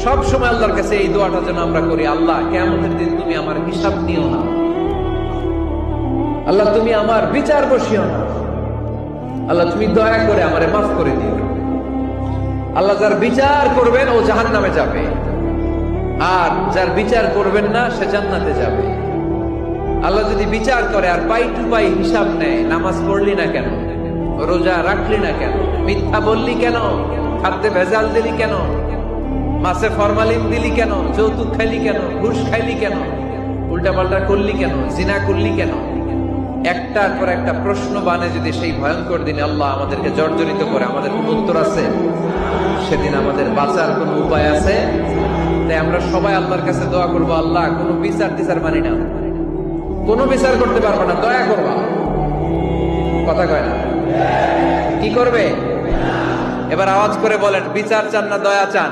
সব সময় আল্লাহর কাছে এই দোয়াটা যেন আমরা করি, আল্লাহ কিয়ামতের দিন তুমি আমার হিসাব নিও না, আল্লাহ তুমি আমার বিচার বসিও না, আল্লাহ তুমি দয়া করে আমারে মাফ করে দিও। আল্লাহ যার বিচার করবেন ও জাহান্নামে যাবে, আর যার বিচার করবেন না সে জান্নাতে যাবে। আল্লাহ যদি বিচার করে আর পাই টু পাই হিসাব নেয়, নামাজ পড়লি না কেন, রোজা রাখলি না কেন, মিথ্যা বললি কেন, খাদ্যে ভেজাল দিলি কেন, মাছে ফরমালিন দিলি কেন, যৌতুক খাইলি কেন, ঘুষ খাইলি কেন, উল্টাপাল্টা করলি কেন, জিনা করলি কেন, একটার পর একটা প্রশ্ন বানে যদি সেই ভয়ঙ্কর দিনে আল্লাহ আমাদেরকে জর্জরিত করে, আমাদের কোনো উত্তর আছে? সেদিন আমাদের বাঁচার কোনো উপায় আছে? তাই আমরা সবাই আল্লাহর কাছে দোয়া করবো, আল্লাহ কোনো বিচার টিচার মানি না, কোনো বিচার করতে পারবো না, দয়া করবা। কথা কয় না? কি করবে? এবার আওয়াজ করে বলেন, বিচার চান না দয়া চান?